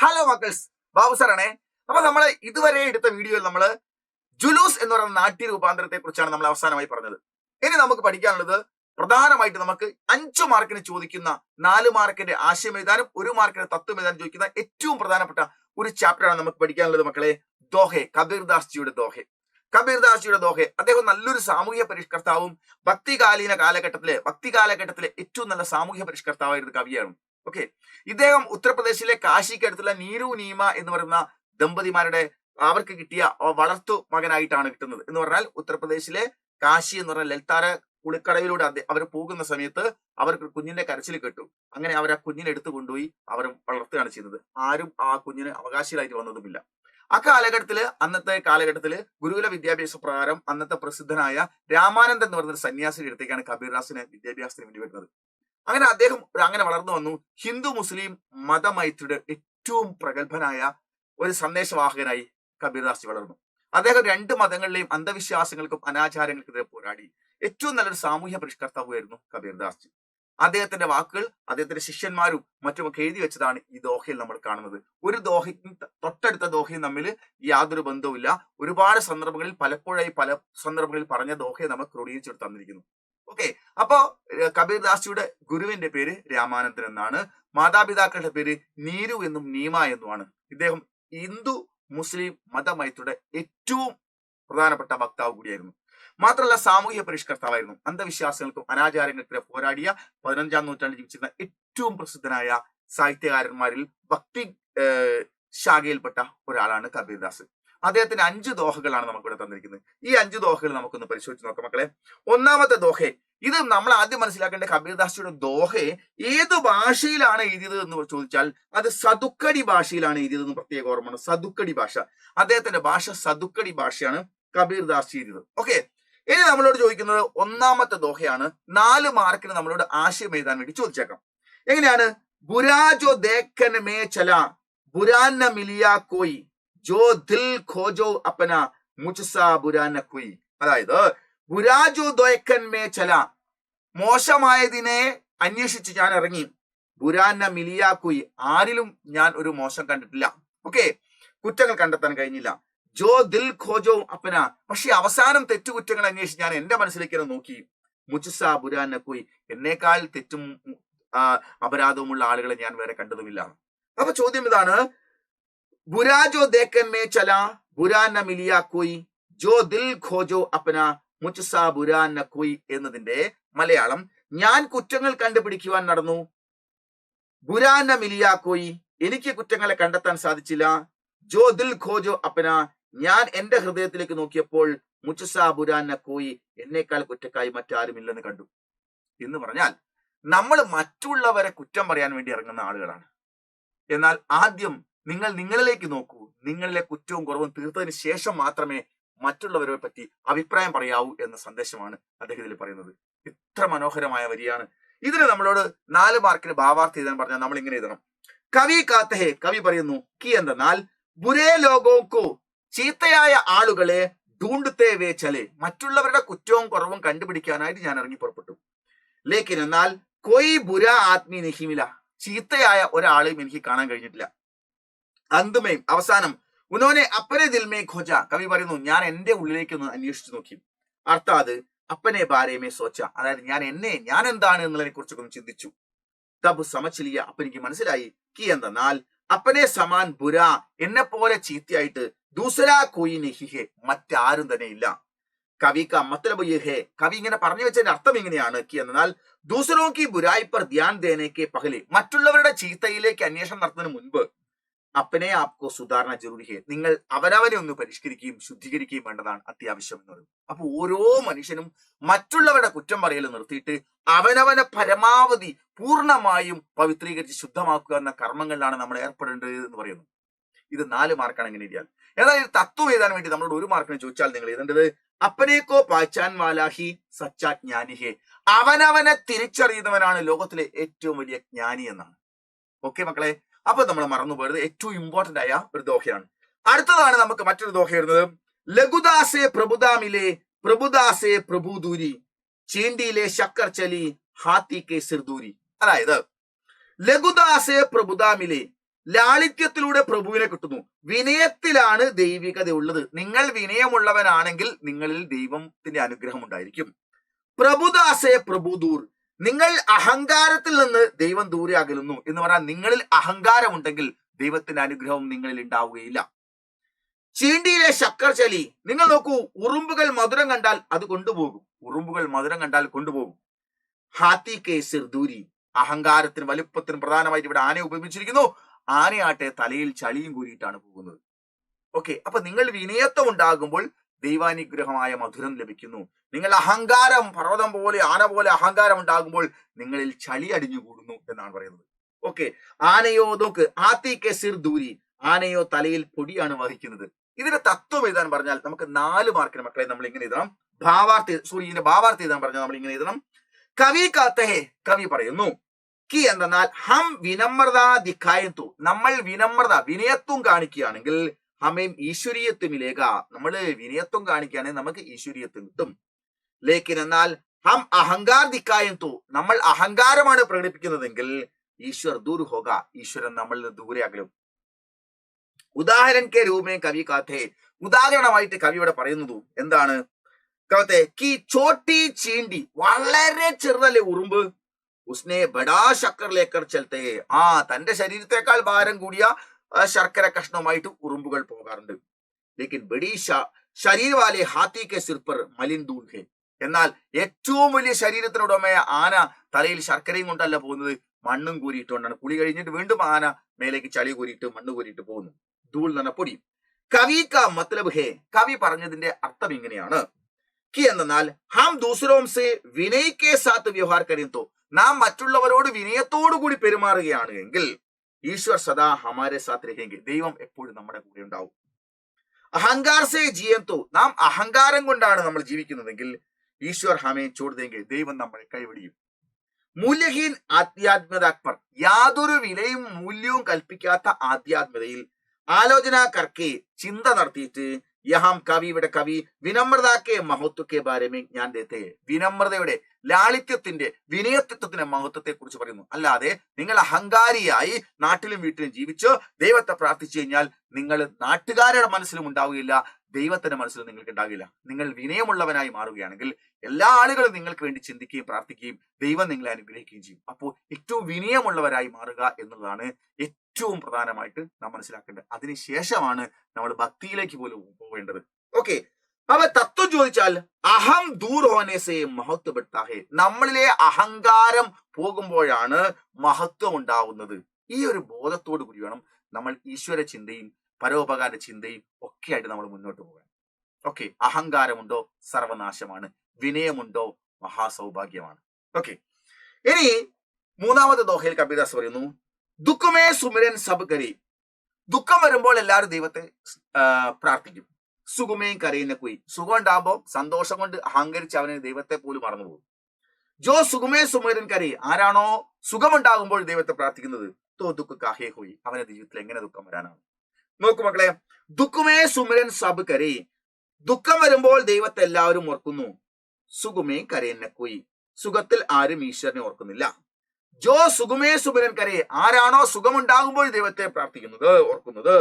Hello മക്കൾസ്, Babu സാറാണേ. അപ്പൊ നമ്മള് ഇതുവരെ എടുത്ത വീഡിയോയിൽ നമ്മള് ജുലൂസ് എന്ന് പറയുന്ന നാട്യ രൂപാന്തരത്തെ കുറിച്ചാണ് നമ്മൾ അവസാനമായി പറഞ്ഞത്. ഇനി നമുക്ക് പഠിക്കാനുള്ളത് പ്രധാനമായിട്ട് നമുക്ക് 5 മാർക്കിന് ചോദിക്കുന്ന 4 മാർക്കിന്റെ ആശയം എഴുതാനും 1 മാർക്കിന്റെ തത്വം എഴുതാനും ചോദിക്കുന്ന ഏറ്റവും പ്രധാനപ്പെട്ട ഒരു ചാപ്റ്ററാണ് നമുക്ക് പഠിക്കാനുള്ളത് മക്കളെ. ദോഹെ, കബീർദാസ്ജിയുടെ ദോഹെ. കബീർദാസ്ജിയുടെ ദോഹെ, അദ്ദേഹം നല്ലൊരു സാമൂഹ്യ പരിഷ്കർത്താവും ഭക്തികാലീന കാലഘട്ടത്തിലെ ഏറ്റവും നല്ല സാമൂഹ്യ പരിഷ്കർത്താവായിരുന്ന കവിയാണ്. ഓക്കെ, ഇദ്ദേഹം ഉത്തർപ്രദേശിലെ കാശിക്ക് അടുത്തുള്ള നീരു നീമ എന്ന് പറയുന്ന ദമ്പതിമാരുടെ അവർക്ക് കിട്ടിയ വളർത്തു മകനായിട്ടാണ് കിട്ടുന്നത്. എന്ന് പറഞ്ഞാൽ ഉത്തർപ്രദേശിലെ കാശി എന്ന് പറഞ്ഞ ലൽത്താര കുളിക്കടവിലൂടെ അവർ പോകുന്ന സമയത്ത് അവർക്ക് കുഞ്ഞിന്റെ കരച്ചിൽ കേട്ടു. അങ്ങനെ അവർ ആ കുഞ്ഞിനെ എടുത്തു കൊണ്ടുപോയി അവർ വളർത്തുകയാണ് ചെയ്യുന്നത്. ആരും ആ കുഞ്ഞിന് അവകാശികളായിട്ട് വന്നതുമില്ല. അന്നത്തെ കാലഘട്ടത്തില് ഗുരുകുല വിദ്യാഭ്യാസ പ്രകാരം അന്നത്തെ പ്രസിദ്ധനായ രാമാനന്ദൻ എന്ന് പറയുന്ന സന്യാസിയുടെ അടുത്തേക്കാണ് കബീർദാസിനെ വിദ്യാഭ്യാസത്തിന് വേണ്ടി വരുന്നത്. അങ്ങനെ അദ്ദേഹം അങ്ങനെ വളർന്നു വന്നു. ഹിന്ദു മുസ്ലിം മതമൈത്രിയുടെ ഏറ്റവും പ്രഗത്ഭനായ ഒരു സന്ദേശവാഹകനായി കബീർദാസ് വളർന്നു. അദ്ദേഹം 2 മതങ്ങളിലെയും അന്ധവിശ്വാസങ്ങൾക്കും അനാചാരങ്ങൾക്കെതിരെ പോരാടി ഏറ്റവും നല്ലൊരു സാമൂഹ്യ പരിഷ്കർത്താവായിരുന്നു കബീർദാസ്. അദ്ദേഹത്തിന്റെ വാക്കുകൾ അദ്ദേഹത്തിന്റെ ശിഷ്യന്മാരും മറ്റുമൊക്കെ എഴുതി വെച്ചതാണ് ഈ ദോഹയിൽ നമ്മൾ കാണുന്നത്. ഒരു ദോഹയും തൊട്ടടുത്ത ദോഹയും തമ്മിൽ യാതൊരു ബന്ധവുമില്ല. ഒരുപാട് സന്ദർഭങ്ങളിൽ പല സന്ദർഭങ്ങളിൽ പറഞ്ഞ ദോഹയെ നമ്മൾ ക്രോഡീകരിച്ചെടുത്ത് തന്നിരിക്കുന്നു. ഓക്കെ, അപ്പോ കബീർദാസ്ജിയുടെ ഗുരുവിന്റെ പേര് രാമാനന്ദൻ എന്നാണ്. മാതാപിതാക്കളുടെ പേര് നീരു എന്നും നീമ എന്നുമാണ്. ഇദ്ദേഹം ഹിന്ദു മുസ്ലിം മതമൈത്രിയുടെ ഏറ്റവും പ്രധാനപ്പെട്ട വക്താവ് കൂടിയായിരുന്നു. മാത്രമല്ല സാമൂഹ്യ പരിഷ്കർത്താവായിരുന്നു. അന്ധവിശ്വാസങ്ങൾക്കും അനാചാരങ്ങൾക്കെതിരെ പോരാടിയ 15ാം നൂറ്റാണ്ടിൽ ജീവിച്ചിരുന്ന ഏറ്റവും പ്രസിദ്ധനായ സാഹിത്യകാരന്മാരിൽ ഭക്തി ശാഖയിൽപ്പെട്ട ഒരാളാണ് കബീർദാസ്. അദ്ദേഹത്തിന്റെ 5 ദോഹകളാണ് നമുക്കിവിടെ തന്നിരിക്കുന്നത്. ഈ 5 ദോഹകൾ നമുക്കൊന്ന് പരിശോധിച്ച് നോക്കാം മക്കളെ. ഒന്നാമത്തെ ദോഹെ, ഇത് നമ്മൾ ആദ്യം മനസ്സിലാക്കേണ്ട കബീർദാസ്ജിയുടെ ദോഹെ ഏത് ഭാഷയിലാണ് എഴുതിയത് എന്ന് ചോദിച്ചാൽ അത് സദുക്കടി ഭാഷയിലാണ് എഴുതിയതെന്ന് പ്രത്യേക ഓർമ്മയാണ്. സദുക്കടി ഭാഷ, അദ്ദേഹത്തിന്റെ ഭാഷ സദുക്കടി ഭാഷയാണ് കബീർദാസ് എഴുതിയത്. ഓക്കെ, ഇനി നമ്മളോട് ചോദിക്കുന്നത് ഒന്നാമത്തെ ദോഹയാണ്. 4 മാർക്കിന് നമ്മളോട് ആശയം എഴുതാൻ വേണ്ടി ചോദിച്ചേക്കാം. എങ്ങനെയാണ്? ബുരാജോ ദേക്കൻ മേ ചല ബുരാന മിലിയ കോയി ജോ ദിൽ ഖോജോ അപ്പന മുജ്സാ ബുരാന കോയി. അതായത് ബുരാജോ ദേക്കൻ മേ ചല, മോശമായതിനെ അന്വേഷിച്ച് ഞാൻ ഇറങ്ങി. ബുരാന മിലിയ കോയി, ആരിലും ഞാൻ ഒരു മോശം കണ്ടിട്ടില്ല. ഓക്കെ, കുറ്റങ്ങൾ കണ്ടെത്താൻ കഴിഞ്ഞില്ല. ജോ ദിൽ ഖോജോ അപ്പന, പക്ഷെ അവസാനം തെറ്റുകുറ്റങ്ങൾ അന്വേഷിച്ച് ഞാൻ എന്റെ മനസ്സിലേക്ക് നോക്കി. മുജ്സാ ബുരാന കോയി, എന്നേക്കാൾ തെറ്റും അപരാധവുമുള്ള ആളുകളെ ഞാൻ വേറെ കണ്ടതുമില്ല. അപ്പൊ ചോദ്യം ഇതാണ്, ബുരാജോ ദേക്കൻ മേ ചല ബുരാന മിലിയ കോയി ജോ ദിൽ ഖോജോ അപ്പന മുജ്സാ ബുരാന കോയി എന്നതിന്റെ മലയാളം, ഞാൻ കുറ്റങ്ങൾ കണ്ടുപിടിക്കുവാൻ നടന്നു. ബുരാന മിലിയ കോയി, എനിക്ക് കുറ്റങ്ങളെ കണ്ടെത്താൻ സാധിച്ചില്ല. ജോ ദിൽ ഖോജോ അപ്പന, ഞാൻ എന്റെ ഹൃദയത്തിലേക്ക് നോക്കിയപ്പോൾ മുജ്സാ ബുരാന കോയി, എന്നേക്കാൾ കുറ്റക്കായി മറ്റാരുമില്ലെന്ന് കണ്ടു. എന്ന് പറഞ്ഞാൽ നമ്മൾ മറ്റുള്ളവരെ കുറ്റം പറയാൻ വേണ്ടി ഇറങ്ങുന്ന ആളുകളാണ്. എന്നാൽ ആദ്യം നിങ്ങൾ നിങ്ങളിലേക്ക് നോക്കൂ. നിങ്ങളിലെ കുറ്റവും കുറവും തീർത്തതിന് ശേഷം മാത്രമേ മറ്റുള്ളവരെ പറ്റി അഭിപ്രായം പറയാവൂ എന്ന സന്ദേശമാണ് അദ്ദേഹം ഇതിൽ പറയുന്നത്. ഇത്ര മനോഹരമായ വരിയാണ്. ഇതിന് നമ്മളോട് 4 മാർക്കിന് ഭാവാർത്ഥം എഴുതാൻ പറഞ്ഞാൽ നമ്മൾ ഇങ്ങനെ എഴുതണം. കവി കാത്തഹെ, കവി പറയുന്നു കി എന്തെന്നാൽ ബുരേ ലോകോക്കോ, ചീത്തയായ ആളുകളെ ഡൂണ്ടുത്തേ വേ ചലെ, മറ്റുള്ളവരുടെ കുറ്റവും കുറവും കണ്ടുപിടിക്കാനായിട്ട് ഞാൻ ഇറങ്ങി പുറപ്പെട്ടു. ലേക്കിൻ എന്നാൽ കൊയ് ബുര ആത്മീ നിഹിമില, ചീത്തയായ ഒരാളെയും എനിക്ക് കാണാൻ കഴിഞ്ഞിട്ടില്ല. അന്തുമേയും അവസാനം ഉനോനെ അപ്പനെ ദിൽമേ ഖോജ, കവി പറയുന്നു ഞാൻ എന്റെ ഉള്ളിലേക്ക് ഒന്ന് അന്വേഷിച്ചു നോക്കി. അർത്ഥാത് അപ്പനെ ബാരേമേ സോച്ച, അതായത് ഞാൻ എന്താണ് എന്നുള്ളതിനെ കുറിച്ചൊക്കെ ഒന്ന് ചിന്തിച്ചു. തബ് സമച്ചിലിയ, അപ്പൊ എനിക്ക് മനസ്സിലായി കി എന്തെന്നാൽ അപ്പനെ സമാൻ ബുര, എന്നെ പോലെ ചീത്തയായിട്ട് ദൂസരാ കോയി നെഹിഹെ, മറ്റാരും തന്നെ ഇല്ല. കവി ക മത്ലബ് യഹേ, കവി ഇങ്ങനെ പറഞ്ഞു വെച്ചതിന്റെ അർത്ഥം ഇങ്ങനെയാണ്. കി എന്നാൽ ദൂസരോ കി ബുരായി പർ ധ്യാൻ ദേനേക്ക് പഹലെ, മറ്റുള്ളവരുടെ ചീത്തയിലേക്ക് അന്വേഷണം നടത്തുന്നതിന് മുൻപ് അപ്പനെ ആപ്കോ സുധാരണ ജരൂരി, നിങ്ങൾ അവനവനെ ഒന്ന് പരിഷ്കരിക്കുകയും ശുദ്ധീകരിക്കുകയും വേണ്ടതാണ് അത്യാവശ്യം എന്ന് പറയുന്നത്. അപ്പൊ ഓരോ മനുഷ്യനും മറ്റുള്ളവരുടെ കുറ്റം പറയൽ നിർത്തിയിട്ട് അവനവനെ പരമാവധി പൂർണ്ണമായും പവിത്രീകരിച്ച് ശുദ്ധമാക്കുക എന്ന കർമ്മങ്ങളിലാണ് നമ്മൾ ഏർപ്പെടേണ്ടത് എന്ന് പറയുന്നു. ഇത് 4 മാർക്കാണ് എങ്ങനെ എഴുതിയാൽ. എന്നാൽ ഇത് തത്വം എഴുതാൻ വേണ്ടി നമ്മളോട് 1 മാർക്കിന് ചോദിച്ചാൽ നിങ്ങൾ എഴുതേണ്ടത് അപ്പനേക്കോ പാച്ചാൻ വാലാഹി സച്ചാ ജ്ഞാനിഹേ, അവനവനെ തിരിച്ചറിയുന്നവനാണ് ലോകത്തിലെ ഏറ്റവും വലിയ ജ്ഞാനി എന്നാണ്. ഓക്കെ മക്കളെ, അപ്പൊ നമ്മൾ മറന്നുപോയത് ഏറ്റവും ഇമ്പോർട്ടന്റ് ആയ ഒരു ദോഹയാണ്. അടുത്തതാണ് നമുക്ക് മറ്റൊരു ദോഹ വരുന്നത്. ലഘുദാസെ പ്രഭുദാമിലെ പ്രഭുദാസെ പ്രഭുദൂരി ചീണ്ടിയിലെ ശക്കർ ചലി ഹാത്തി കെ സിർദൂരി. അതായത് ലഘുദാസെ പ്രഭുദാമിലെ, ലാളിത്യത്തിലൂടെ പ്രഭുവിനെ കിട്ടുന്നു. വിനയത്തിലാണ് ദൈവികത ഉള്ളത്. നിങ്ങൾ വിനയമുള്ളവനാണെങ്കിൽ നിങ്ങളിൽ ദൈവത്തിന്റെ അനുഗ്രഹം ഉണ്ടായിരിക്കും. പ്രഭുദാസേ പ്രഭുദൂർ, നിങ്ങൾ അഹങ്കാരത്തിൽ നിന്ന് ദൈവം ദൂരെ അകലുന്നു എന്ന് പറഞ്ഞാൽ നിങ്ങളിൽ അഹങ്കാരമുണ്ടെങ്കിൽ ദൈവത്തിന്റെ അനുഗ്രഹം നിങ്ങളിൽ ഉണ്ടാവുകയില്ല. ചീണ്ടിയിലെ ശക്കർ ചലി, നിങ്ങൾ നോക്കൂ, ഉറുമ്പുകൾ മധുരം കണ്ടാൽ അത് കൊണ്ടുപോകും. ഉറുമ്പുകൾ മധുരം കണ്ടാൽ കൊണ്ടുപോകും. ഹാത്തി കേസിർ ദൂരി, അഹങ്കാരത്തിനും വലുപ്പത്തിനും പ്രധാനമായിട്ട് ഇവിടെ ആനയെ ഉപയോഗിച്ചിരിക്കുന്നു. ആനയാട്ടെ തലയിൽ ചളിയും കൂരിയിട്ടാണ് പോകുന്നത്. ഓക്കെ, അപ്പൊ നിങ്ങൾ വിനയത്വം ഉണ്ടാകുമ്പോൾ ദൈവാനുഗ്രഹമായ മധുരം ലഭിക്കുന്നു. നിങ്ങൾ അഹങ്കാരം, പർവ്വതം പോലെ ആന പോലെ അഹങ്കാരം ഉണ്ടാകുമ്പോൾ നിങ്ങളിൽ ചളി അടിഞ്ഞുകൂടുന്നു എന്നാണ് പറയുന്നത്. ഓക്കെ, ആനയോ നോക്ക്, ആത്തി കെസിർ ദൂരി, ആനയോ തലയിൽ പൊടിയാണ് വഹിക്കുന്നത്. ഇതിന്റെ തത്വം എഴുതാൻ പറഞ്ഞാൽ നമുക്ക് 4 മാർക്കിന് മക്കളെ നമ്മൾ ഇങ്ങനെ എഴുതണം. ഇതിന്റെ ഭാവാർത്ഥം എഴുതാൻ പറഞ്ഞാൽ നമ്മൾ ഇങ്ങനെ എഴുതണം. കവി കാത്തഹേ, കവി പറയുന്നു കി എന്തെന്നാൽ ഹം വിനമ്രത ദിഖായത്തു, നമ്മൾ വിനയത്വം കാണിക്കുകയാണെങ്കിൽ ഹമേം ഈശ്വരീയത്വമിലേക, നമ്മൾ വിനയത്വം കാണിക്കുകയാണെങ്കിൽ നമുക്ക് ഈശ്വരീയത്വം കിട്ടും. ലേക്കിൻ എന്നാൽ ഹം അഹങ്കാർ ദിക്കായത്തു, നമ്മൾ അഹങ്കാരമാണ് പ്രകടിപ്പിക്കുന്നതെങ്കിൽ ഈശ്വർ ദൂർ ഹോക, ഈശ്വരൻ നമ്മളിൽ നിന്ന് ദൂരെ അകലും. ഉദാഹരൺ കെ രൂപേ കവി കാത്തേ, ഉദാഹരണമായിട്ട് കവിയുടെ പറയുന്നത് എന്താണ്? കവത്തെ കി ചോട്ടി ചീണ്ടി, വളരെ ചെറുതല്ലേ ഉറുമ്പ്, ഉസ്നെ ബഡാ ശക്കർ ലേക്കർ ചലത്തെ, തന്റെ ശരീരത്തെക്കാൾ ഭാരം കൂടിയ ശർക്കര കഷ്ണവുമായിട്ട് ഉറുമ്പുകൾ പോകാറുണ്ട്. ലേക്കിൻ ബഡി ശരീർ വാലെ ഹാത്തി കെ സിർ പർ മലിൻ ധൂൾ ഹെ, എന്നാൽ ഏറ്റവും വലിയ ശരീരത്തിനുടമയ ആന തലയിൽ ശർക്കരയും കൊണ്ടല്ല പോകുന്നത്, മണ്ണും കൂരിയിട്ടുകൊണ്ടാണ്. കുളി കഴിഞ്ഞിട്ട് വീണ്ടും ആന മേലേക്ക് ചളി കൂരിയിട്ട് മണ്ണ് കൂരിയിട്ട് പോകുന്നു. ധൂൾ എന്ന് പറഞ്ഞ പൊടി. കവി കാ മത്ലബ് ഹേ, കവി പറഞ്ഞതിന്റെ അർത്ഥം ഇങ്ങനെയാണ്. കി എന്നാൽ ഹം ദൂസരോം സെ വിനയ് കെ സാത്ത് വ്യവഹാർ കരുത്തോ, നാം മറ്റുള്ളവരോട് വിനയത്തോടു കൂടി പെരുമാറുകയാണ് എങ്കിൽ ഈശ്വർ സദാ ഹമാരെ സാത്ത് രഹേങ്കെ, ദൈവം എപ്പോഴും നമ്മുടെ കൂടെ ഉണ്ടാവും. അഹങ്കാർ സെ ജിയന്തോ, നാം അഹങ്കാരം കൊണ്ടാണ് നമ്മൾ ജീവിക്കുന്നതെങ്കിൽ ഈശ്വർ ഹമേ ചോട് ദേങ്കെ, ദൈവം നമ്മളെ കൈവിടിയും. മൂല്യഹീൻ ആധ്യാത്മികത അക്ബർ, യാതൊരു വിലയും മൂല്യവും കൽപ്പിക്കാത്ത ആധ്യാത്മികതയിൽ ആലോചന കർക്കെ, ചിന്ത നടത്തിയിട്ട് യഹാം കവി, ഇവിടെ കവി വിനമ്രതാക്കെ മഹത്വക്കെ ബാരമേ ഞാൻ ദേത്തെ, വിനമ്രതയുടെ, ലാളിത്യത്തിന്റെ, വിനയത്വത്തിന്റെ മഹത്വത്തെ കുറിച്ച് പറയുന്നു. അല്ലാതെ നിങ്ങൾ അഹങ്കാരിയായി നാട്ടിലും വീട്ടിലും ജീവിച്ച് ദൈവത്തെ പ്രാർത്ഥിച്ചു കഴിഞ്ഞാൽ നിങ്ങൾ നാട്ടുകാരുടെ മനസ്സിലും ഉണ്ടാവുകയില്ല, ദൈവത്തിന്റെ മനസ്സിലും നിങ്ങൾക്ക് ഉണ്ടാകില്ല. നിങ്ങൾ വിനയമുള്ളവനായി മാറുകയാണെങ്കിൽ എല്ലാ ആളുകളും നിങ്ങൾക്ക് വേണ്ടി ചിന്തിക്കുകയും പ്രാർത്ഥിക്കുകയും ദൈവം നിങ്ങളെ അനുഗ്രഹിക്കുകയും ചെയ്യും. അപ്പോൾ ഏറ്റവും വിനയമുള്ളവരായി മാറുക എന്നുള്ളതാണ് ഏറ്റവും പ്രധാനമായിട്ട് നാം മനസ്സിലാക്കേണ്ടത്. അതിനുശേഷമാണ് നമ്മൾ ഭക്തിയിലേക്ക് പോലും പോവേണ്ടത്. ഓക്കെ, അപ്പൊ തത്വം ചോദിച്ചാൽ അഹം ദൂർ ഹോനേസെ മഹത്വ ബെട്ടാഹേ, നമ്മളിലെ അഹങ്കാരം പോകുമ്പോഴാണ് മഹത്വം ഉണ്ടാവുന്നത്. ഈ ഒരു ബോധത്തോടു കൂടി വേണം നമ്മൾ ഈശ്വര ചിന്തയും പരോപകാര ചിന്തയും ഒക്കെ ആയിട്ട് നമ്മൾ മുന്നോട്ട് പോകാൻ. ഓക്കെ, അഹങ്കാരമുണ്ടോ സർവനാശമാണ്, വിനയമുണ്ടോ മഹാസൗഭാഗ്യമാണ്. ഓക്കെ, ഇനി 3ാമത്തെ ദോഹയിൽ കബീർദാസ് പറയുന്നു ദുഃഖമേ സുമിരൻ സബ് കരി, ദുഃഖം വരുമ്പോൾ എല്ലാവരും ദൈവത്തെ പ്രാർത്ഥിക്കും. സുഖമേയും കരയുന്ന കുയി, സുഖം ഉണ്ടാകുമ്പോൾ സന്തോഷം കൊണ്ട് അഹങ്കരിച്ച് അവന് ദൈവത്തെ പോലും മറന്നുപോകും. ജോ സുഖമേ സുമിരൻ കരി, ആരാണോ സുഖമുണ്ടാകുമ്പോൾ ദൈവത്തെ പ്രാർത്ഥിക്കുന്നത്, തോ ദുഃഖ കാഹേ ഹോയി, അവന്റെ ജീവിതത്തിൽ എങ്ങനെ ദുഃഖം വരാനാണ്? നോക്കൂ മക്കളെ, ദുഃഖമേ സുമിരൻ സബ് കരി, ദുഃഖം വരുമ്പോൾ ദൈവത്തെ എല്ലാവരും ഓർക്കുന്നു. സുഖമേ കരയുന്ന കുയി, സുഖത്തിൽ ആരും ഈശ്വരനെ ഓർക്കുന്നില്ല. ജോ സുഖമേ സുമിരൻ കരേ, ആരാണോ സുഖമുണ്ടാകുമ്പോൾ ദൈവത്തെ പ്രാർത്ഥിക്കുന്നത്, ഓർക്കുന്നത്,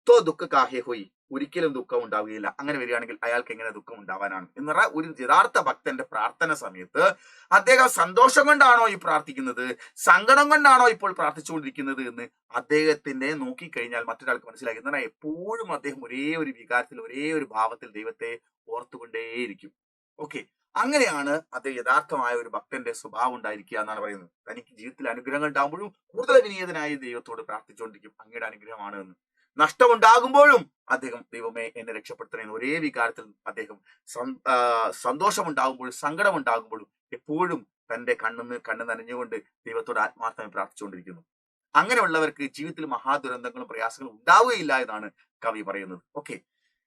തോ ദുഃഖ കാഹേ ഹോയി, ഒരിക്കലും ദുഃഖം ഉണ്ടാവുകയില്ല. അങ്ങനെ വരികയാണെങ്കിൽ അയാൾക്ക് എങ്ങനെ ദുഃഖം ഉണ്ടാവാനാണ്? എന്ന് പറഞ്ഞാൽ ഒരു യഥാർത്ഥ ഭക്തന്റെ പ്രാർത്ഥന സമയത്ത് അദ്ദേഹം സന്തോഷം കൊണ്ടാണോ ഈ പ്രാർത്ഥിക്കുന്നത്, സങ്കടം കൊണ്ടാണോ ഇപ്പോൾ പ്രാർത്ഥിച്ചുകൊണ്ടിരിക്കുന്നത് എന്ന് അദ്ദേഹത്തിന്റെ നോക്കിക്കഴിഞ്ഞാൽ മറ്റൊരാൾക്ക് മനസ്സിലാക്കി. എന്ന് പറഞ്ഞാൽ എപ്പോഴും അദ്ദേഹം ഒരേ ഒരു വികാരത്തിൽ, ഒരേ ഒരു ഭാവത്തിൽ ദൈവത്തെ ഓർത്തുകൊണ്ടേയിരിക്കും. ഓക്കെ, അങ്ങനെയാണ് അത് യഥാർത്ഥമായ ഒരു ഭക്തന്റെ സ്വഭാവം ഉണ്ടായിരിക്കുക എന്നാണ് പറയുന്നത്. തനിക്ക് ജീവിതത്തിൽ അനുഗ്രഹങ്ങൾ ഉണ്ടാകുമ്പോഴും കൂടുതൽ വിനീതനായി ദൈവത്തോട് പ്രാർത്ഥിച്ചുകൊണ്ടിരിക്കും, അങ്ങയുടെ അനുഗ്രഹമാണ് എന്ന്. നഷ്ടമുണ്ടാകുമ്പോഴും അദ്ദേഹം ദൈവമേ എന്നെ രക്ഷപ്പെടുത്തണേ ഒരേ വികാരത്തിൽ അദ്ദേഹം സന്തോഷമുണ്ടാകുമ്പോഴും സങ്കടമുണ്ടാകുമ്പോഴും എപ്പോഴും തന്റെ കണ്ണ് നനഞ്ഞുകൊണ്ട് ദൈവത്തോട് ആത്മാർത്ഥമായി പ്രാർത്ഥിച്ചുകൊണ്ടിരിക്കുന്നു. അങ്ങനെയുള്ളവർക്ക് ജീവിതത്തിൽ മഹാദുരന്തങ്ങളും പ്രയാസങ്ങളും ഉണ്ടാവുകയില്ല എന്നാണ് കവി പറയുന്നത്. ഓക്കെ,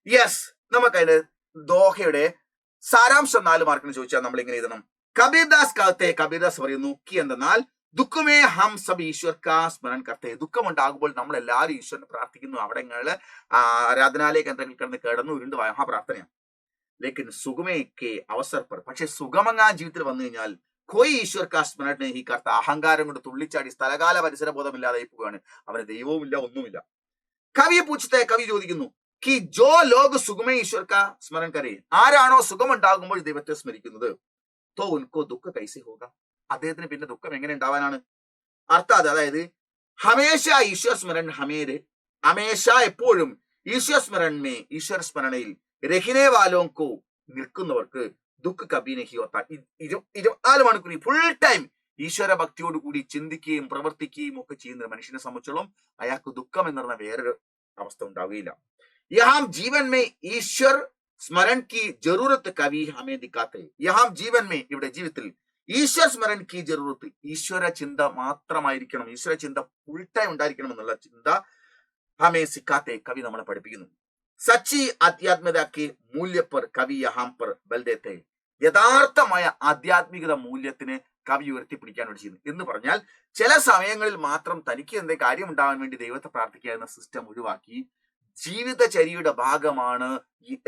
യെസ്, നമുക്കതിന്റെ ദോഹയുടെ സാരാംശം 4 മാർക്കിന് ചോദിച്ചാൽ നമ്മൾ ഇങ്ങനെ എഴുതണം. കബീർദാസ് കാലത്തെ കബീർദാസ് പറയുന്നു കി എന്തെന്നാൽ ദുഃഖമേ ഹം സബ് ഈശ്വർ കാ സ്മരൺ കർത്തേ, ദുഃഖമുണ്ടാകുമ്പോൾ നമ്മൾ എല്ലാവരും ഈശ്വരനെ പ്രാർത്ഥിക്കുന്നു. അവിടങ്ങളില് ആരാധനാലയ കേന്ദ്രങ്ങളിൽ കിടന്ന് കിടന്നു ഉരുണ്ട് മഹാപ്രാർത്ഥനയാണ്. ലേക്കിൻ സുഖമേക്കെ അവസർ പർ, പക്ഷെ സുഖമങ്ങാൻ ജീവിതത്തിൽ വന്നു കഴിഞ്ഞാൽ കോയി ഈശ്വർ കാ സ്മരൺ നഹീ കർത്ത. അഹങ്കാരം കൊണ്ട് തുള്ളിച്ചാടി സ്ഥലകാല പരിസര ബോധമില്ലാതെ പോവുകയാണ്. അവന് ദൈവവുമില്ല, ഒന്നുമില്ല. കവി പൂച്ചത്തെ കവി ചോദിക്കുന്നു കി ജോ ലോക് സുഖമേ ഈശ്വർ കാ സ്മരൺ കരേ. ആരാണോ സുഖമുണ്ടാകുമ്പോൾ ദൈവത്തെ സ്മരിക്കുന്നത്, തോ ഉൻകോ ദുഃഖ കൈസെ ഹോഗ. അദ്ദേഹത്തിന് പിന്നെ ദുഃഖം എങ്ങനെ ഉണ്ടാവാനാണ്? അർത്ഥാത് അതായത് ഹമേശ ഈശ്വർ സ്മരൺ ഹമേര്, ഹമേശ എപ്പോഴും ഈശ്വർ സ്മരൺമേ, ഈശ്വർ സ്മരണയിൽ രഹിനെ വാലോങ്കോ നിൽക്കുന്നവർക്ക് ദുഃഖ കബി നഹി ഹോത്ത. 24 മണിക്കൂർ ഫുൾ ടൈം ഈശ്വര ഭക്തിയോട് കൂടി ചിന്തിക്കുകയും പ്രവർത്തിക്കുകയും ഒക്കെ ചെയ്യുന്ന മനുഷ്യനെ സംബന്ധിച്ചോളം അയാൾക്ക് ദുഃഖം എന്ന് പറഞ്ഞ വേറൊരു അവസ്ഥ ഉണ്ടാവുകയില്ല. യഹാം ജീവൻ മേ ഈശ്വർ സ്മരൺ കി ജറൂറത്ത് കവി ഹമേ ദിക്കാത്തെ. യഹാം ജീവൻ മേ, ഇവിടെ ജീവിതത്തിൽ ഈശ്വർ സ്മരൺ കി ജറൂറത്ത്, ഈശ്വര ചിന്ത മാത്രമായിരിക്കണം, ഈശ്വര ചിന്ത ഫുൾ ടൈം ഉണ്ടായിരിക്കണം എന്നുള്ള ചിന്ത ഹമേ സിക്കാത്തെ, കവി നമ്മളെ പഠിപ്പിക്കുന്നു. സച്ചി ആധ്യാത്മികത കി മൂല്യപ്പർ കവി യഹാം പർ ബൽദേത്തെ. യഥാർത്ഥമായ ആധ്യാത്മികത മൂല്യത്തിന് കവി ഉയർത്തിപ്പിടിക്കാൻ വേണ്ടി ചെയ്യുന്നു എന്ന് പറഞ്ഞാൽ, ചില സമയങ്ങളിൽ മാത്രം തനിക്ക് എന്തേ കാര്യം ഉണ്ടാവാൻ വേണ്ടി ദൈവത്തെ പ്രാർത്ഥിക്കുക എന്ന സിസ്റ്റം ഒഴിവാക്കി ജീവിതചര്യയുടെ ഭാഗമാണ്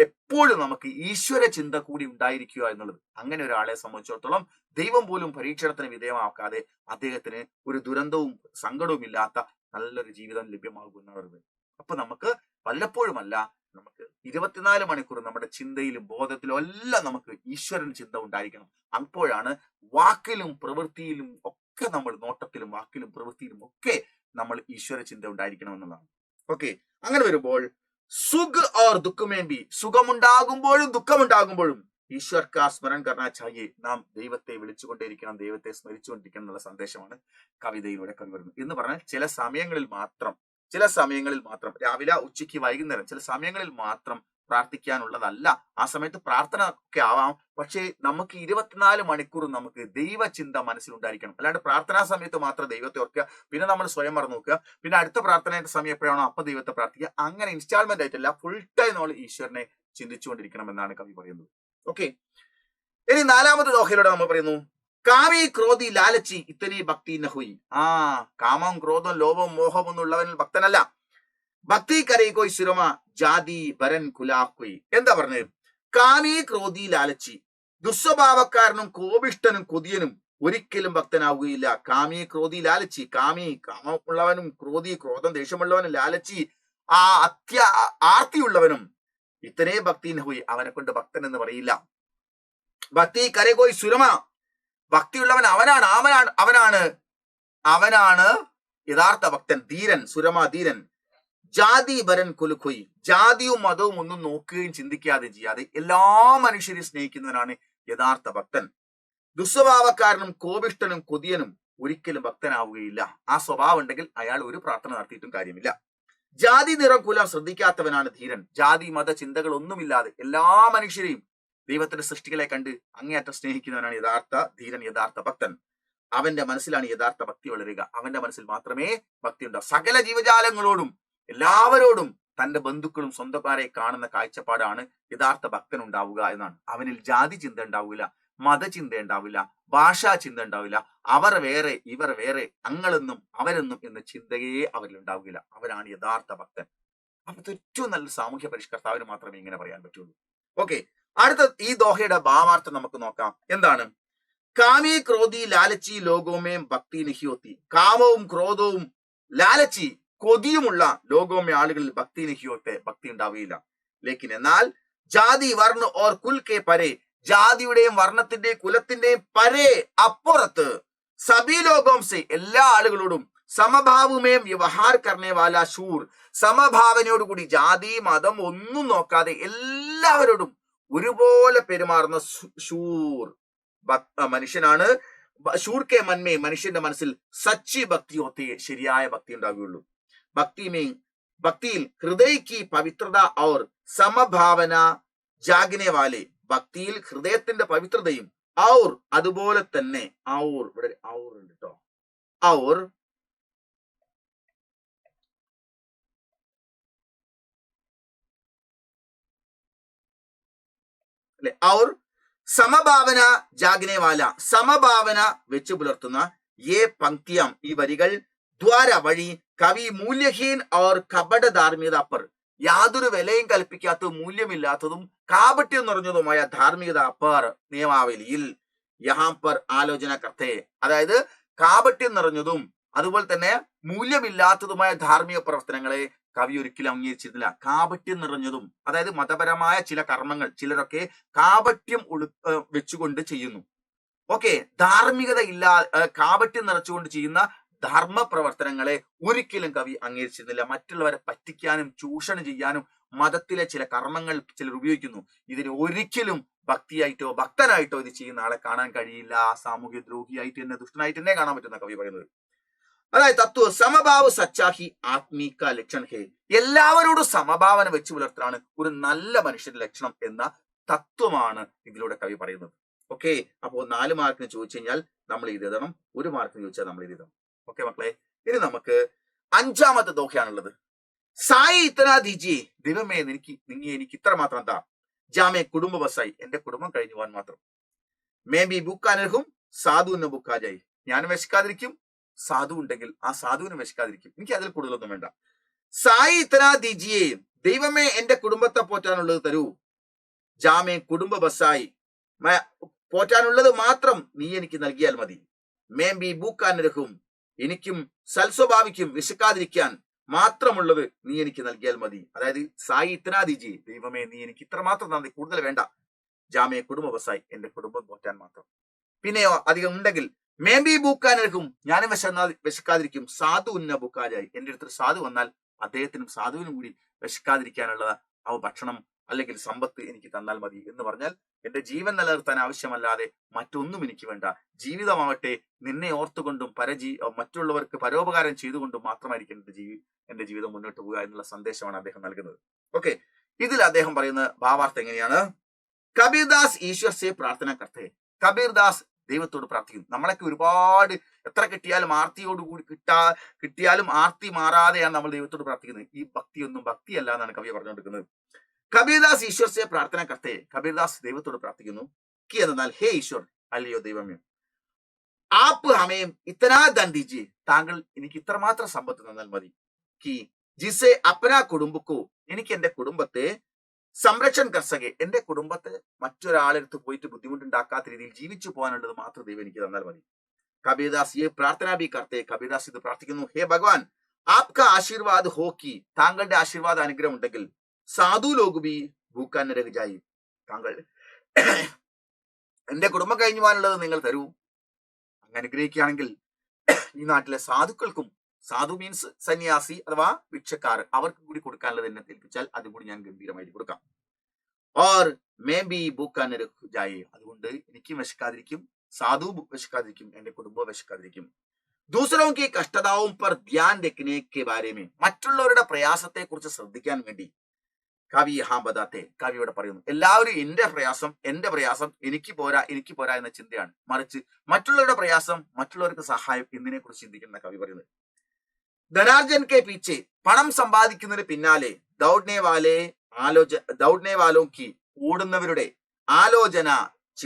എപ്പോഴും നമുക്ക് ഈശ്വര ചിന്ത കൂടി ഉണ്ടായിരിക്കുക എന്നുള്ളത്. അങ്ങനെ ഒരാളെ സംബന്ധിച്ചിടത്തോളം ദൈവം പോലും പരീക്ഷണത്തിന് വിധേയമാക്കാതെ അദ്ദേഹത്തിന് ഒരു ദുരന്തവും സങ്കടവും ഇല്ലാത്ത നല്ലൊരു ജീവിതം ലഭ്യമാകുന്നവരുത്. അപ്പൊ നമുക്ക് വല്ലപ്പോഴുമല്ല, നമുക്ക് 24 മണിക്കൂർ നമ്മുടെ ചിന്തയിലും ബോധത്തിലും എല്ലാം നമുക്ക് ഈശ്വരൻ ചിന്ത ഉണ്ടായിരിക്കണം. അപ്പോഴാണ് വാക്കിലും പ്രവൃത്തിയിലും ഒക്കെ, നമ്മൾ നോട്ടത്തിലും വാക്കിലും പ്രവൃത്തിയിലും ഒക്കെ നമ്മൾ ഈശ്വര ചിന്ത ഉണ്ടായിരിക്കണം എന്നുള്ളതാണ്. ഓക്കെ, അങ്ങനെ വരുമ്പോൾ സുഖ് ഓർ ദുഃഖമേമ്പി, സുഖമുണ്ടാകുമ്പോഴും ദുഃഖമുണ്ടാകുമ്പോഴും ഈശ്വർ കാ സ്മരൺ കർണ ചായേ, നാം ദൈവത്തെ വിളിച്ചുകൊണ്ടേയിരിക്കണം, ദൈവത്തെ സ്മരിച്ചുകൊണ്ടിരിക്കണം എന്നുള്ള സന്ദേശമാണ് കവിതയിലൂടെ കവി വരുന്നത്. എന്ന് പറഞ്ഞാൽ ചില സമയങ്ങളിൽ മാത്രം രാവിലെ, ഉച്ചയ്ക്ക്, വൈകുന്നേരം ചില സമയങ്ങളിൽ മാത്രം പ്രാർത്ഥിക്കാനുള്ളതല്ല. ആ സമയത്ത് പ്രാർത്ഥന ഒക്കെ ആവാം, പക്ഷേ നമുക്ക് 24 മണിക്കൂർ നമുക്ക് ദൈവചിന്ത മനസ്സിലുണ്ടായിരിക്കണം. അല്ലാണ്ട് പ്രാർത്ഥനാ സമയത്ത് മാത്രം ദൈവത്തെ ഓർക്കുക, പിന്നെ നമ്മൾ സ്വയം മറന്നു നോക്കുക, പിന്നെ അടുത്ത പ്രാർത്ഥനയുടെ സമയം എപ്പോഴാണോ അപ്പൊ ദൈവത്തെ പ്രാർത്ഥിക്കുക. അങ്ങനെ ഇൻസ്റ്റാൾമെന്റ് ആയിട്ടല്ല, ഫുൾ ടൈം നമ്മൾ ഈശ്വരനെ ചിന്തിച്ചുകൊണ്ടിരിക്കണം എന്നാണ് കവി പറയുന്നത്. ഓക്കെ, ഇനി 4ാമത്തെ ദോഹയിലൂടെ നമ്മൾ പറയുന്നു കാമി ക്രോധി ലാലച്ചി ഇത്തനി ഭക്തി നഹുയി. കാമം, ക്രോധം, ലോഭം, മോഹം ഒന്നുള്ളവനിൽ ഭക്തനല്ല. ഭക്തി കരയിക്കോയ് സുരമ ജാതി ഭരൻ കുലാഹുയി. എന്താ പറഞ്ഞത്? കാമി ക്രോധി ലാലച്ചി, ദുസ്വഭാവക്കാരനും കോപിഷ്ടനും കൊതിയനും ഒരിക്കലും ഭക്തനാവുകയില്ല. കാമി ക്രോധി ലാലച്ചി, കാമമുള്ളവനും ക്രോധി ക്രോധം ദേഷ്യമുള്ളവനും ലാലച്ചി ആർത്തിയുള്ളവനും ഇത്തനെ ഭക്തി നഹുയി, അവനെ കൊണ്ട് ഭക്തൻ എന്ന് പറയില്ല. ഭക്തി കരകോയ് സുരമ, ഭക്തിയുള്ളവൻ അവനാണ് യഥാർത്ഥ ഭക്തൻ. ധീരൻ, സുരമ ധീരൻ. ജാതി ഭരൻ കുലുഖൊയ്, ജാതിയും മതവും ഒന്നും നോക്കുകയും ചിന്തിക്കാതെ ചെയ്യാതെ എല്ലാ മനുഷ്യരെയും സ്നേഹിക്കുന്നവനാണ് യഥാർത്ഥ ഭക്തൻ. ദുസ്വഭാവക്കാരനും കോപിഷ്ടനും കൊതിയനും ഒരിക്കലും ഭക്തനാവുകയില്ല. ആ സ്വഭാവം ഉണ്ടെങ്കിൽ അയാൾ ഒരു പ്രാർത്ഥന നടത്തിയിട്ടും കാര്യമില്ല. ജാതി നിറം കുലം ശ്രദ്ധിക്കാത്തവനാണ് ധീരൻ. ജാതി മത ചിന്തകൾ ഒന്നുമില്ലാതെ എല്ലാ മനുഷ്യരെയും ദൈവത്തിന്റെ സൃഷ്ടികളെ കണ്ട് അങ്ങേയറ്റം സ്നേഹിക്കുന്നവനാണ് യഥാർത്ഥ ധീരൻ, യഥാർത്ഥ ഭക്തൻ. അവന്റെ മനസ്സിലാണ് യഥാർത്ഥ ഭക്തി വളരുക. അവന്റെ മനസ്സിൽ മാത്രമേ ഭക്തി ഉണ്ടാവൂ. സകല ജീവജാലങ്ങളോടും എല്ലാവരോടും തന്റെ ബന്ധുക്കളും സ്വന്തക്കാരെ കാണുന്ന കാഴ്ചപ്പാടാണ് യഥാർത്ഥ ഭക്തൻ ഉണ്ടാവുക എന്നാണ്. അവനിൽ ജാതി ചിന്ത ഉണ്ടാവില്ല, മതചിന്ത ഉണ്ടാവില്ല, ഭാഷാ ചിന്ത ഉണ്ടാവില്ല. അവർ വേറെ ഇവർ വേറെ, അങ്ങളെന്നും അവരെന്നും എന്ന ചിന്തയെ അവരിൽ ഉണ്ടാവുകയില്ല. അവരാണ് യഥാർത്ഥ ഭക്തൻ. അപ്പൊ ഏറ്റവും നല്ല സാമൂഹ്യ പരിഷ്കർത്താവിന് മാത്രമേ ഇങ്ങനെ പറയാൻ പറ്റുള്ളൂ. ഓക്കെ, അടുത്ത ഈ ദോഹയുടെ ഭാവാർത്ഥം നമുക്ക് നോക്കാം. എന്താണ്? കാമി ക്രോധി ലാലച്ചി ലോകോമേം ഭക്തി നിഹിയോത്തി. കാമവും ക്രോധവും ലാലച്ചി കൊതിയുമുള്ള ലോകോമേ ആളുകളിൽ ഭക്തി നിഹിയോത്തെ, ഭക്തി ഉണ്ടാവുകയില്ല. ലേക്കിൻ എന്നാൽ ജാതി വർണ്ണ ഓർ കുൽ കെ പരേ, ജാതിയുടെയും വർണ്ണത്തിന്റെയും കുലത്തിന്റെയും പരേ അപ്പുറത്ത് സബി ലോകോം സെ, എല്ലാ ആളുകളോടും സമഭാവുമേം വ്യവഹാർ കർണേ വാല ശൂർ, സമഭാവനയോടുകൂടി ജാതി മതം ഒന്നും നോക്കാതെ എല്ലാവരോടും ഒരുപോലെ പെരുമാറുന്ന ശൂർ മനുഷ്യനാണ്. ശൂർ കെ മന്മേ, മനുഷ്യന്റെ മനസ്സിൽ സച്ചി ഭക്തി ഹോത്തിയെ, ശരിയായ ഭക്തി ഉണ്ടാവുകയുള്ളൂ. ഭക്തിയിൽ ഹൃദയ കി പവിത്രത ഔർ സമഭാവന ജാഗനെ വാലെ, ഭക്തിയിൽ ഹൃദയത്തിന്റെ പവിത്രതയും ഔർ അതുപോലെ തന്നെ ഔർ, ഇവിടെ ഔർ ഉണ്ട് കേട്ടോ, ഔർ അല്ലെ, ഔർ സമഭാവന ജാഗനെ വാല, സമഭാവന വെച്ചു പുലർത്തുന്ന യേ പങ്ക്തിയാം, ഈ വരികൾ ദ്വാര വഴി കവി മൂല്യഹീൻ ഓർ കപട ധാർമ്മികത അപ്പർ, യാതൊരു വിലയും കൽപ്പിക്കാത്തതും മൂല്യമില്ലാത്തതും കാപട്യം നിറഞ്ഞതുമായ ധാർമ്മികത അപ്പർ നിയമാവലിയിൽ യഹാം പർ ആലോചന കർത്തേ, അതായത് കാപട്യം നിറഞ്ഞതും അതുപോലെ തന്നെ മൂല്യമില്ലാത്തതുമായ ധാർമ്മിക പ്രവർത്തനങ്ങളെ കവി ഒരിക്കലും അംഗീകരിച്ചിരുന്നില്ല. കാപട്യം നിറഞ്ഞതും, അതായത് മതപരമായ ചില കർമ്മങ്ങൾ ചിലരൊക്കെ കാപട്യം വെച്ചുകൊണ്ട് ചെയ്യുന്നു. ഓക്കെ, ധാർമ്മികത കാപട്യം നിറച്ചുകൊണ്ട് ചെയ്യുന്ന ധർമ്മ പ്രവർത്തനങ്ങളെ ഒരിക്കലും കവി അംഗീകരിച്ചിരുന്നില്ല. മറ്റുള്ളവരെ പറ്റിക്കാനും ചൂഷണം ചെയ്യാനും മതത്തിലെ ചില കർമ്മങ്ങൾ ചിലർ ഉപയോഗിക്കുന്നു. ഇതിന് ഒരിക്കലും ഭക്തിയായിട്ടോ ഭക്തനായിട്ടോ ഇത് ചെയ്യുന്ന ആളെ കാണാൻ കഴിയില്ല. സാമൂഹ്യ ദ്രോഹിയായിട്ട് തന്നെ ദുഷ്ടനായിട്ട് തന്നെ കാണാൻ പറ്റുന്ന കവി പറയുന്നത്. അതായത് തത്വ സമഭാവ സച്ചാഹി ആത്മീക ലക്ഷൺ ഹേ, എല്ലാവരോടും സമഭാവന വെച്ച് പുലർത്തലാണ് ഒരു നല്ല മനുഷ്യന്റെ ലക്ഷണം എന്ന തത്വമാണ് ഇതിലൂടെ കവി പറയുന്നത്. ഓക്കെ, അപ്പോൾ 4 മാർക്കിന് ചോദിച്ചു കഴിഞ്ഞാൽ നമ്മൾ ഇത് എഴുതണം, 1 മാർക്കിന് ചോദിച്ചാൽ നമ്മൾ ഇത് എഴുതണം. ഓക്കെ മക്കളെ, ഇനി നമുക്ക് 5ാമത്തെ ദോഹയാണുള്ളത്. സായി ഇത്തനാ ദീജിയെ, ദൈവമേ എനിക്ക് ഇത്ര മാത്രം താ. ജാമേ കുടുംബ ബസായി, എന്റെ കുടുംബം കഴിഞ്ഞു പോകാൻ മാത്രം. മേ ബി ബുക്കാനർഹും സാധുവിന് ബുക്കാജായി, ഞാൻ വിശക്കാതിരിക്കും, സാധു ഉണ്ടെങ്കിൽ ആ സാധുവിന് വിശക്കാതിരിക്കും, എനിക്ക് അതിൽ കൂടുതലൊന്നും വേണ്ട. സായി ഇത്തനാ ദീജിയെ, ദൈവമേ എന്റെ കുടുംബത്തെ പോറ്റാനുള്ളത് തരൂ. ജാമേ കുടുംബ ബസായി, പോറ്റാനുള്ളത് മാത്രം നീ എനിക്ക് നൽകിയാൽ മതി. മേ ബി ബൂക്കാനർഹും, എനിക്കും സൽസ്വഭാവിക്കും വിശക്കാതിരിക്കാൻ മാത്രമുള്ളത് നീ എനിക്ക് നൽകിയാൽ മതി. അതായത് സായി ഇത്തനാ ദീജിയെ, ദൈവമേ നീ എനിക്ക് ഇത്ര മാത്രം തന്നി, കൂടുതൽ വേണ്ട. ജാമേ കുടുംബ ബസായി, എന്റെ കുടുംബം പോറ്റാൻ മാത്രം. പിന്നെയോ അധികം ഉണ്ടെങ്കിൽ മേ ബി ബൂക്കാനർഹും, ഞാനും വിശക്കാതിരിക്കും. സാധു ഉന്ന ബുക്കാജായി, എന്റെ അടുത്ത് സാധു വന്നാൽ അദ്ദേഹത്തിനും സാധുവിനും കൂടി വിശക്കാതിരിക്കാനുള്ള ആ ഭക്ഷണം അല്ലെങ്കിൽ സമ്പത്ത് എനിക്ക് തന്നാൽ മതി എന്ന് പറഞ്ഞാൽ എന്റെ ജീവൻ നിലനിർത്താൻ ആവശ്യമല്ലാതെ മറ്റൊന്നും എനിക്ക് വേണ്ട. ജീവിതമാവട്ടെ നിന്നെ ഓർത്തുകൊണ്ടും മറ്റുള്ളവർക്ക് പരോപകാരം ചെയ്തുകൊണ്ടും മാത്രമായിരിക്കും എന്റെ ജീവിതം മുന്നോട്ട് പോവുക എന്നുള്ള സന്ദേശമാണ് അദ്ദേഹം നൽകുന്നത്. ഓക്കെ, ഇതിൽ അദ്ദേഹം പറയുന്ന ഭാവാർത്ഥം എങ്ങനെയാണ്? കബീർദാസ് ഈശ്വർ സേ പ്രാർത്ഥന കർത്തേ, കബീർദാസ് ദൈവത്തോട് പ്രാർത്ഥിക്കുന്നു. നമ്മളൊക്കെ ഒരുപാട് എത്ര കിട്ടിയാലും ആർത്തിയോടുകൂടി കിട്ടിയാലും ആർത്തി മാറാതെയാണ് നമ്മൾ ദൈവത്തോട് പ്രാർത്ഥിക്കുന്നത്. ഈ ഭക്തിയൊന്നും ഭക്തിയല്ല എന്നാണ് കവി പറഞ്ഞുകൊണ്ടിരിക്കുന്നത്. കബീർദാസ് ഈശ്വർ സേ പ്രാർത്ഥന കർത്തേ, കബീർദാസ് ദൈവത്തോട് പ്രാർത്ഥിക്കുന്നു. കി എന്നാൽ ഹേ ഈശ്വർ, അല്ലയോ ദൈവമേ, ആപ്പ് ഹമേം ഇത്തനാ ധൻ ദീജിയെ, താങ്കൾ എനിക്ക് ഇത്രമാത്രം സമ്പത്ത് തന്നാൽ മതി. കി ജിസെ അപ്പനാ കുടുംബക്കോ, എനിക്ക് എന്റെ കുടുംബത്തെ സംരക്ഷൺ കർസകെ, എന്റെ കുടുംബത്തെ മറ്റൊരാളെടുത്ത് പോയിട്ട് ബുദ്ധിമുട്ടുണ്ടാക്കാത്ത രീതിയിൽ ജീവിച്ചു പോകാനുള്ളത് മാത്രം ദൈവം എനിക്ക് തന്നാൽ മതി. കബീർദാസ് ഈ പ്രാർത്ഥന ബി കർത്തേ, കബീർദാസ് ഇത് പ്രാർത്ഥിക്കുന്നു. ഹേ ഭഗവാൻ, ആപ്ക ആശീർവാദ് ഹോക്കി, താങ്കളുടെ ആശീർവാദ അനുഗ്രഹം ഉണ്ടെങ്കിൽ സാധു ലോക് ബി ഭൂക്കാൻ രഹിജായി, താങ്കൾ എന്റെ കുടുംബം കഴിഞ്ഞു പോകാനുള്ളത് നിങ്ങൾ തരൂ. അങ്ങനെ അനുഗ്രഹിക്കുകയാണെങ്കിൽ ഈ നാട്ടിലെ സാധുക്കൾക്കും, സാധു മീൻസ് സന്യാസി അഥവാ ഭിക്ഷക്കാർ, അവർക്ക് കൂടി കൊടുക്കാനുള്ളത് എന്നെ ഏൽപ്പിച്ചാൽ അതും കൂടി ഞാൻ ഗംഭീരമായിട്ട് കൊടുക്കാം. ഓർ മേ ബി ഭൂക്കാൻ രഹിജായി, അതുകൊണ്ട് എനിക്ക് വിശക്കാതിരിക്കും, സാധു വിശക്കാതിരിക്കും, എന്റെ കുടുംബം വിശക്കാതിരിക്കും. ദൂസരോं की കഷ്ടതാവും पर ध्यान रखने के बारे में, മറ്റുള്ളവരുടെ പ്രയാസത്തെ കുറിച്ച് ശ്രദ്ധിക്കാൻ വേണ്ടി കവി ബദാത്തെ, കവിയോടെ പറയുന്നു എല്ലാവരും എന്റെ പ്രയാസം എനിക്ക് പോരാ എന്ന ചിന്തയാണ്, മറിച്ച് മറ്റുള്ളവരുടെ പ്രയാസം, മറ്റുള്ളവർക്ക് സഹായം എന്നതിനെ കുറിച്ച് ചിന്തിക്കുന്ന കവി പറയുന്നത്. ധനാർജൻ കെ പീച്ചെ, പണം സമ്പാദിക്കുന്നതിന് പിന്നാലെ ദൗഡ്നെ വാലോ കി, ഓടുന്നവരുടെ ആലോചന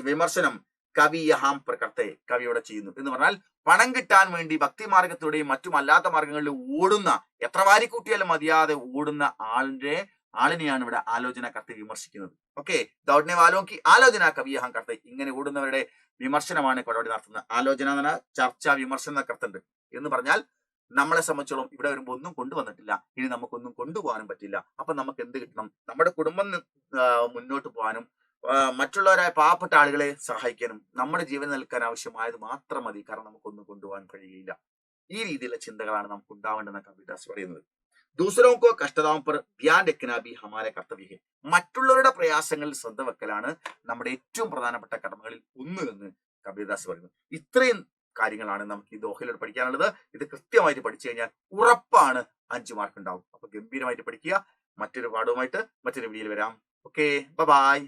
വിമർശനം കവി യഹാം പ്രകർത്തെ, കവിയോടെ ചെയ്യുന്നു എന്ന് പറഞ്ഞാൽ പണം കിട്ടാൻ വേണ്ടി ഭക്തിമാർഗത്തിലൂടെയും മറ്റുമല്ലാത്ത മാർഗങ്ങളിൽ ഓടുന്ന, എത്ര വാരിക്കൂട്ടിയാലും മതിയാതെ ഓടുന്ന ആളിനെയാണ് ഇവിടെ ആലോചന കർത്തെ വിമർശിക്കുന്നത്. ഓക്കെ, ദൗഡ്നെ വാലോക്കി ആലോചന കവി യഹാം കർത്തെ, ഇങ്ങനെ ഓടുന്നവരുടെ വിമർശനമാണ് ഇവിടെ നടത്തുന്ന ആലോചന എന്ന ചർച്ച, വിമർശന കർത്തുണ്ട് എന്ന് പറഞ്ഞാൽ നമ്മളെ സംബന്ധിച്ചോളം ഇവിടെ വരുമ്പോൾ ഒന്നും കൊണ്ടുവന്നിട്ടില്ല, ഇനി നമുക്കൊന്നും കൊണ്ടുപോകാനും പറ്റില്ല. അപ്പൊ നമുക്ക് എന്ത് കിട്ടണം? നമ്മുടെ കുടുംബം മുന്നോട്ട് പോകാനും മറ്റുള്ളവരായ പാവപ്പെട്ട ആളുകളെ സഹായിക്കാനും നമ്മുടെ ജീവൻ നിൽക്കാൻ ആവശ്യമായത് മാത്രം മതി, കാരണം നമുക്കൊന്നും കൊണ്ടുപോകാൻ കഴിയില്ല. ഈ രീതിയിലുള്ള ചിന്തകളാണ് നമുക്ക് ഉണ്ടാവേണ്ടെന്ന കബീർദാസ് പറയുന്നത്. ദൂസരോं को കഷ്ടതാവും पर ध्यान रखना भी हमारे कर्तव्य है, മറ്റുള്ളവരുടെ പ്രയാസങ്ങളിൽ ശ്രദ്ധ വെക്കലാണ് നമ്മുടെ ഏറ്റവും പ്രധാനപ്പെട്ട കടമകളിൽ ഒന്ന് എന്ന് കബീർദാസ് പറയുന്നു. ഇത്രയും കാര്യങ്ങളാണ് നമുക്ക് ഈ ദോഹയിലൂടെ പഠിക്കാനുള്ളത്. ഇത് കൃത്യമായിട്ട് പഠിച്ചു കഴിഞ്ഞാൽ ഉറപ്പാണ് 5 മാർക്ക് ഉണ്ടാവും. അപ്പൊ ഗംഭീരമായിട്ട് പഠിക്കുക. മറ്റൊരു പാഠവുമായിട്ട് മറ്റൊരു വീഡിയോയിൽ വരാം. Okay, by.